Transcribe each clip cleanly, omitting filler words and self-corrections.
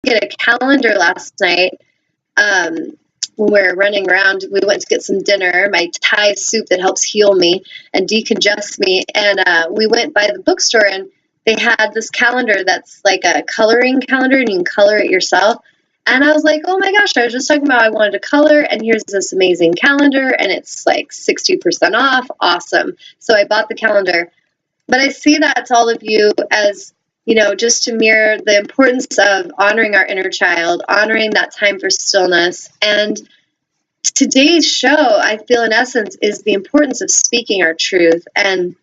get a calendar last night. When we were running around, we went to get some dinner, my Thai soup that helps heal me and decongest me. And we went by the bookstore, and they had this calendar that's like a coloring calendar, and you can color it yourself. And I was like, oh my gosh, I was just talking about I wanted to color, and here's this amazing calendar, and it's like 60% off. Awesome. So I bought the calendar. But I see that to all of you as, just to mirror the importance of honoring our inner child, honoring that time for stillness. And today's show, I feel in essence, is the importance of speaking our truth. And,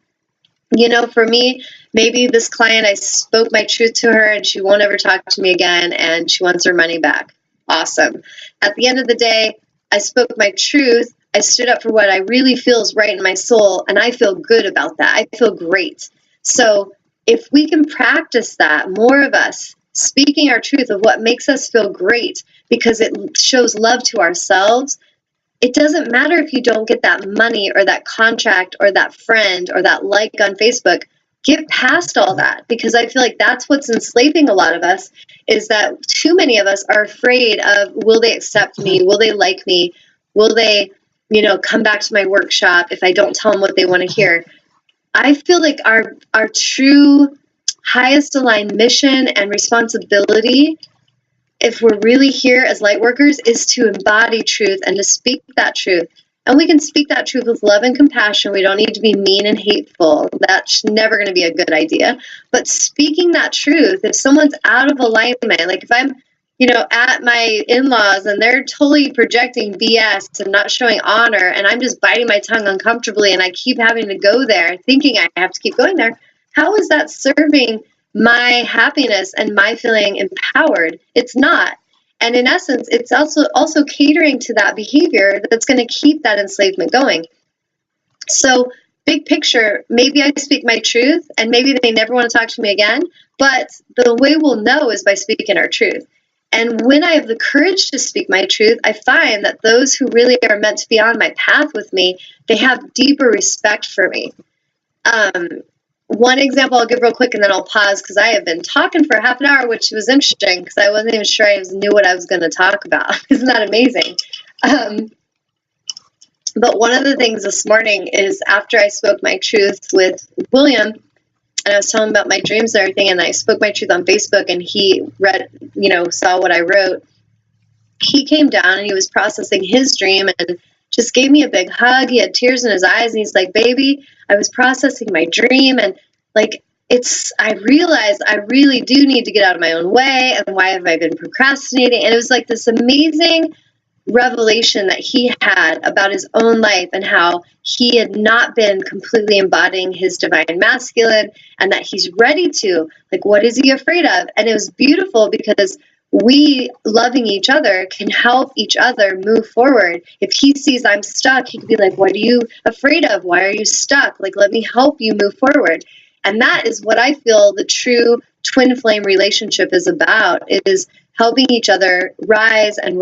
for me, maybe this client, I spoke my truth to her and she won't ever talk to me again and she wants her money back. Awesome. At the end of the day, I spoke my truth. I stood up for what I really feel is right in my soul, and I feel good about that. I feel great. So if we can practice that, more of us speaking our truth of what makes us feel great because it shows love to ourselves, it doesn't matter if you don't get that money or that contract or that friend or that like on Facebook. Get past all that, because I feel like that's what's enslaving a lot of us, is that too many of us are afraid of, will they accept me? Will they like me? Will they come back to my workshop if I don't tell them what they want to hear? I feel like our true highest aligned mission and responsibility, if we're really here as light workers, is to embody truth and to speak that truth. And we can speak that truth with love and compassion. We don't need to be mean and hateful. That's never going to be a good idea. But speaking that truth, if someone's out of alignment, like if I'm at my in-laws and they're totally projecting BS and not showing honor, and I'm just biting my tongue uncomfortably and I keep having to go there thinking I have to keep going there, how is that serving my happiness and my feeling empowered? It's not. And in essence, it's also catering to that behavior that's going to keep that enslavement going. So big picture, maybe I speak my truth and maybe they never want to talk to me again, but the way we'll know is by speaking our truth. And when I have the courage to speak my truth, I find that those who really are meant to be on my path with me, they have deeper respect for me. One example I'll give real quick and then I'll pause, because I have been talking for half an hour, which was interesting because I wasn't even sure I knew what I was going to talk about. Isn't that amazing? But one of the things this morning is after I spoke my truth with William, and I was telling him about my dreams and everything, and I spoke my truth on Facebook, and he read, saw what I wrote. He came down and he was processing his dream and just gave me a big hug. He had tears in his eyes, and he's like, baby, I was processing my dream, and I realized I really do need to get out of my own way, and why have I been procrastinating? And it was like this amazing revelation that he had about his own life and how he had not been completely embodying his divine masculine, and that he's ready to. What is he afraid of? And it was beautiful because we, loving each other, can help each other move forward. If he sees I'm stuck, he could be like, what are you afraid of? Why are you stuck? Let me help you move forward. And that is what I feel the true twin flame relationship is about. It is helping each other rise and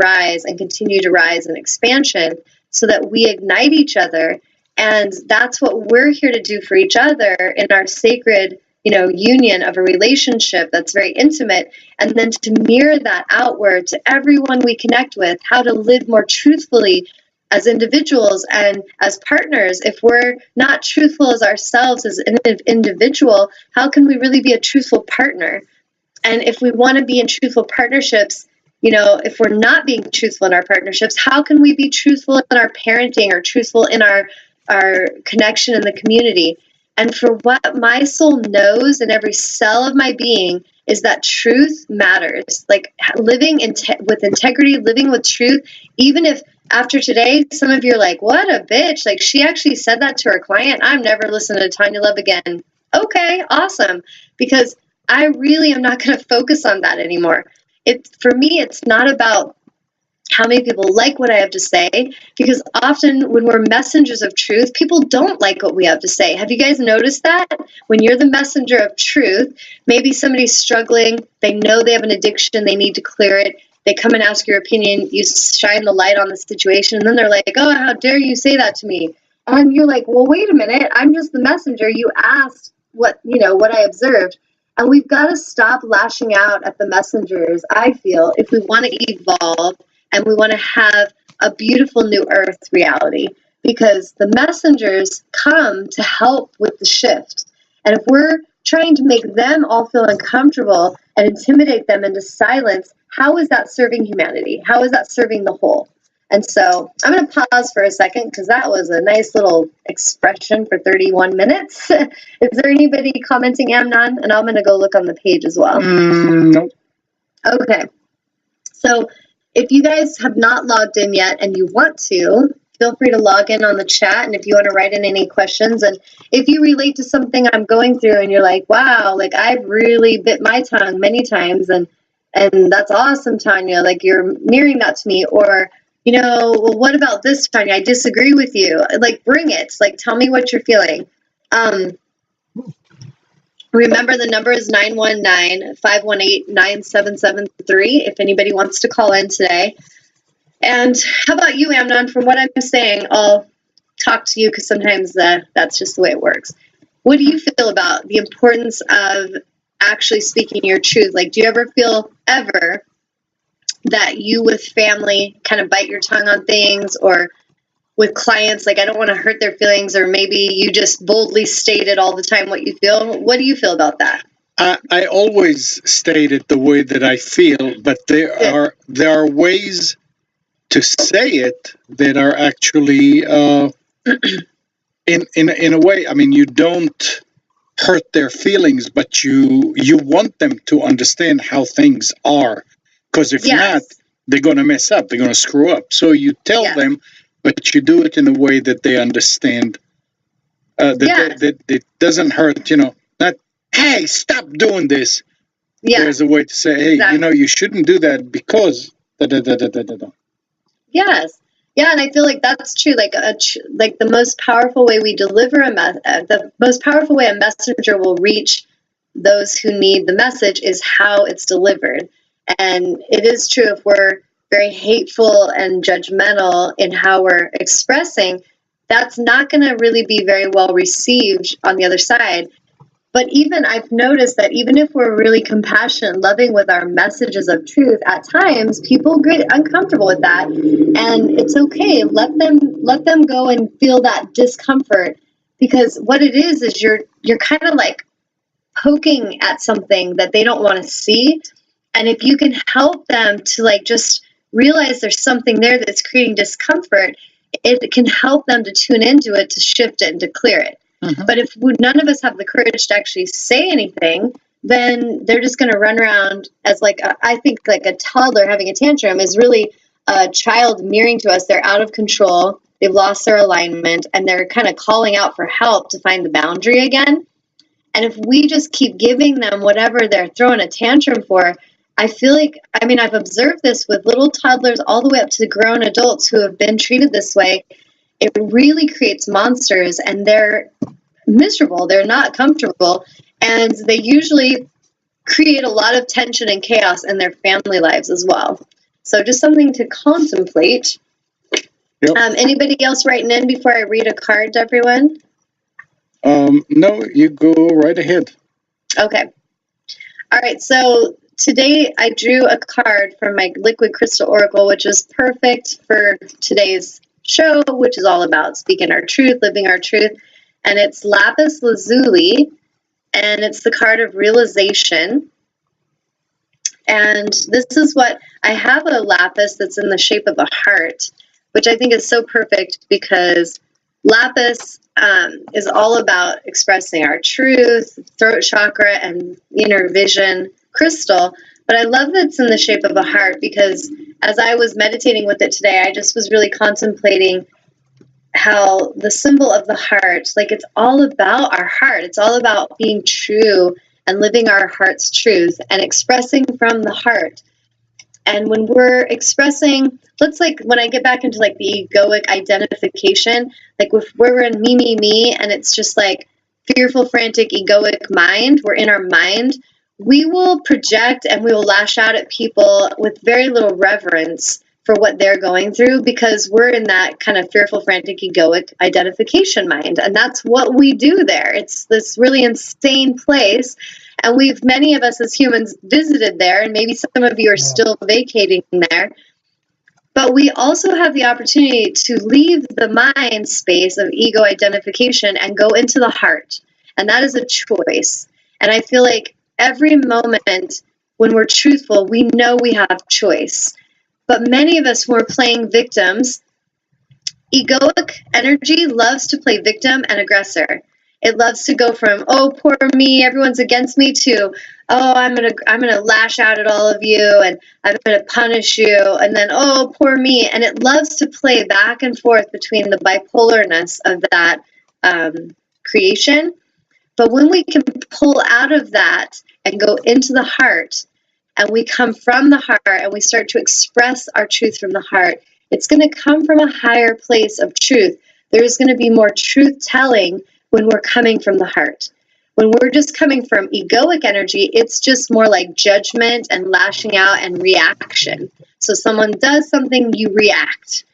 continue to rise in expansion so that we ignite each other. And that's what we're here to do for each other in our sacred, union of a relationship that's very intimate. And then to mirror that outward to everyone we connect with, how to live more truthfully as individuals and as partners. If we're not truthful as ourselves as an individual, how can we really be a truthful partner? And if we want to be in truthful partnerships, if we're not being truthful in our partnerships, how can we be truthful in our parenting or truthful in our connection in the community? And for what my soul knows in every cell of my being is that truth matters. Living with integrity, living with truth, even if after today, some of you are like, what a bitch. She actually said that to her client. I'm never listening to Tanya Love again. Okay, awesome. Because I really am not going to focus on that anymore. For me, it's not about how many people like what I have to say, because often when we're messengers of truth, people don't like what we have to say. Have you guys noticed that? When you're the messenger of truth, maybe somebody's struggling, they know they have an addiction, they need to clear it, they come and ask your opinion, you shine the light on the situation, and then they're like, oh, how dare you say that to me? And you're like, well, wait a minute, I'm just the messenger. You asked what I observed. And we've got to stop lashing out at the messengers, I feel, if we want to evolve and we want to have a beautiful new earth reality. Because the messengers come to help with the shift. And if we're trying to make them all feel uncomfortable and intimidate them into silence, how is that serving humanity? How is that serving the whole? And so I'm going to pause for a second because that was a nice little expression for 31 minutes. Is there anybody commenting, Amnon? And I'm going to go look on the page as well. Nope. Okay. So if you guys have not logged in yet and you want to, feel free to log in on the chat. And if you want to write in any questions, and if you relate to something I'm going through and you're like, wow, like I've really bit my tongue many times, and that's awesome, Tanya, like you're mirroring that to me, or well, what about this, Tanya? I disagree with you. Like, bring it. Like, tell me what you're feeling. Remember, the number is 919-518-9773 if anybody wants to call in today. And how about you, Amnon? From what I'm saying, I'll talk to you because sometimes that's just the way it works. What do you feel about the importance of actually speaking your truth? Like, do you ever feel that you with family kind of bite your tongue on things, or with clients, like I don't want to hurt their feelings, or maybe you just boldly state it all the time what you feel? What do you feel about that? I always state it the way that I feel, but there are ways to say it that are actually in a way. I mean, you don't hurt their feelings, but you want them to understand how things are. Because if not, they're going to mess up. They're going to screw up. So you tell them, but you do it in a way that they understand. That it doesn't hurt. Not, hey, stop doing this. Yeah. There's a way to say, hey, you shouldn't do that because da da da da da da. Yes. Yeah, and I feel like that's true. Like the most powerful way we deliver the most powerful way a messenger will reach those who need the message is how it's delivered. And it is true, if we're very hateful and judgmental in how we're expressing, that's not going to really be very well received on the other side. But even I've noticed that even if we're really compassionate and loving with our messages of truth, at times people get uncomfortable with that, and it's okay. Let them go and feel that discomfort, because what it is you're kind of like poking at something that they don't want to see. And if you can help them to like just realize there's something there that's creating discomfort, it can help them to tune into it, to shift it, and to clear it. Mm-hmm. But if none of us have the courage to actually say anything, then they're just going to run around as I think like a toddler having a tantrum is really a child mirroring to us. They're out of control. They've lost their alignment, and they're kind of calling out for help to find the boundary again. And if we just keep giving them whatever they're throwing a tantrum for, I feel like, I've observed this with little toddlers all the way up to grown adults who have been treated this way. It really creates monsters, and they're miserable. They're not comfortable, and they usually create a lot of tension and chaos in their family lives as well. So just something to contemplate. Yep. Anybody else writing in before I read a card to everyone? No, you go right ahead. Okay. All right, so today I drew a card from my Liquid Crystal Oracle, which is perfect for today's show, which is all about speaking our truth, living our truth. And it's Lapis Lazuli, and it's the card of realization. And this is what I have, a lapis that's in the shape of a heart, which I think is so perfect because lapis is all about expressing our truth, throat chakra, and inner vision crystal. But I love that it's in the shape of a heart because as I was meditating with it today, I just was really contemplating how the symbol of the heart, like it's all about our heart. It's all about being true and living our heart's truth and expressing from the heart. And when we're expressing, when I get back into like the egoic identification, like where we're in me, and it's just like fearful, frantic, egoic mind, we're in our mind, we will project and we will lash out at people with very little reverence for what they're going through because we're in that kind of fearful, frantic, egoic identification mind. And that's what we do there. It's this really insane place. And many of us as humans visited there, and maybe some of you are still vacating there. But we also have the opportunity to leave the mind space of ego identification and go into the heart. And that is a choice. And I feel like every moment when we're truthful, we know we have choice. But many of us, when we're playing victims, egoic energy loves to play victim and aggressor. It loves to go from, oh, poor me, everyone's against me, to, oh, I'm gonna lash out at all of you, and I'm gonna punish you, and then, oh, poor me. And it loves to play back and forth between the bipolarness of that creation. But when we can pull out of that and go into the heart, and we come from the heart and we start to express our truth from the heart, it's going to come from a higher place of truth. There's going to be more truth telling when we're coming from the heart. When we're just coming from egoic energy, it's just more like judgment and lashing out and reaction. So someone does something, you react.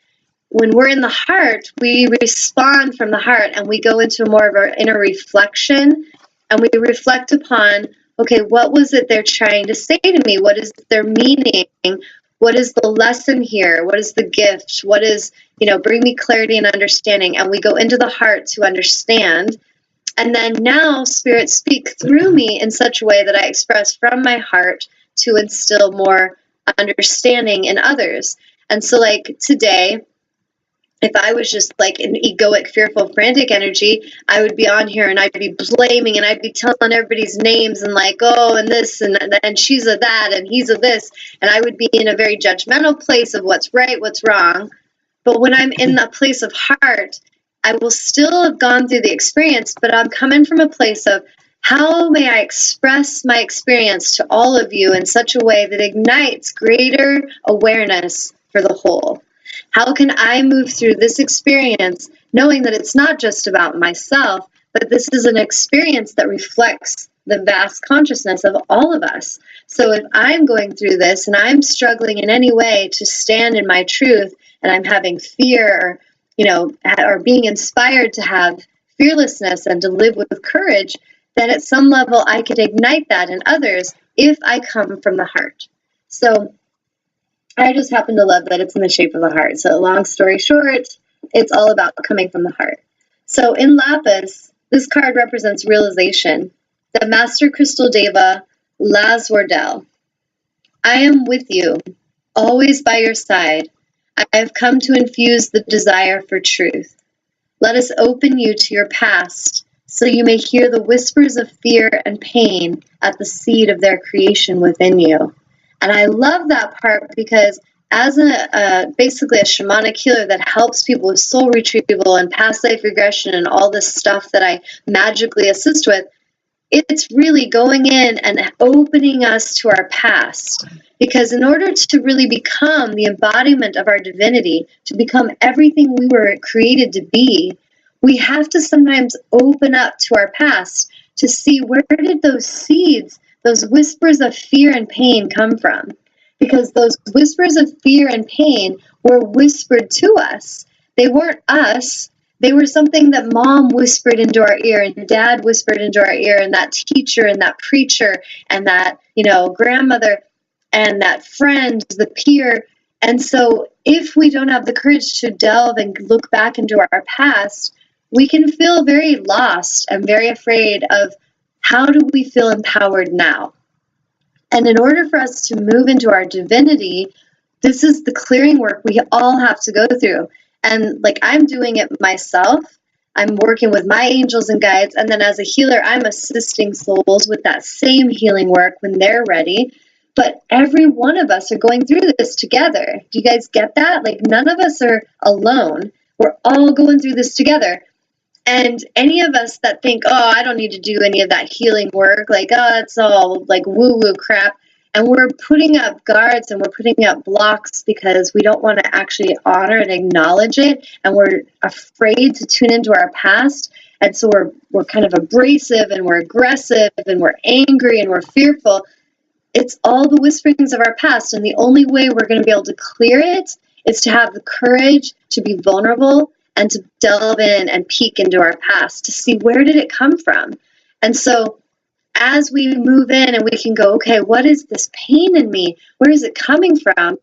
When we're in the heart, we respond from the heart, and we go into more of our inner reflection, and we reflect upon, okay, what was it they're trying to say to me? What is their meaning? What is the lesson here? What is the gift? What is, bring me clarity and understanding? And we go into the heart to understand. And then now Spirit speak through me in such a way that I express from my heart to instill more understanding in others. And so like today, if I was just like an egoic, fearful, frantic energy, I would be on here and I'd be blaming and I'd be telling everybody's names and like, oh, and this and she's a that and he's a this. And I would be in a very judgmental place of what's right, what's wrong. But when I'm in the place of heart, I will still have gone through the experience, but I'm coming from a place of how may I express my experience to all of you in such a way that ignites greater awareness for the whole. How can I move through this experience knowing that it's not just about myself, but this is an experience that reflects the vast consciousness of all of us. So if I'm going through this and I'm struggling in any way to stand in my truth, and I'm having fear, or being inspired to have fearlessness and to live with courage, then at some level I could ignite that in others if I come from the heart. So I just happen to love that it's in the shape of the heart. So long story short, it's all about coming from the heart. So in Lapis, this card represents realization. The Master Crystal Deva, Laz Wardell. I am with you, always by your side. I have come to infuse the desire for truth. Let us open you to your past so you may hear the whispers of fear and pain at the seed of their creation within you. And I love that part because as basically a shamanic healer that helps people with soul retrieval and past life regression and all this stuff that I magically assist with, it's really going in and opening us to our past. Because in order to really become the embodiment of our divinity, to become everything we were created to be, we have to sometimes open up to our past to see where did those seeds, those whispers of fear and pain come from. Because those whispers of fear and pain were whispered to us. They weren't us. They were something that mom whispered into our ear and dad whispered into our ear and that teacher and that preacher and that, grandmother and that friend, the peer. And so if we don't have the courage to delve and look back into our past, we can feel very lost and very afraid of how do we feel empowered now? And in order for us to move into our divinity, this is the clearing work we all have to go through. And like I'm doing it myself. I'm working with my angels and guides. And then as a healer, I'm assisting souls with that same healing work when they're ready. But every one of us are going through this together. Do you guys get that? Like none of us are alone. We're all going through this together. And any of us that think, oh, I don't need to do any of that healing work, like, oh, it's all like woo-woo crap. And we're putting up guards and we're putting up blocks because we don't want to actually honor and acknowledge it. And we're afraid to tune into our past. And so we're kind of abrasive and we're aggressive and we're angry and we're fearful. It's all the whisperings of our past. And the only way we're going to be able to clear it is to have the courage to be vulnerable and to delve in and peek into our past to see where did it come from. And so as we move in and we can go, okay, what is this pain in me? Where is it coming from?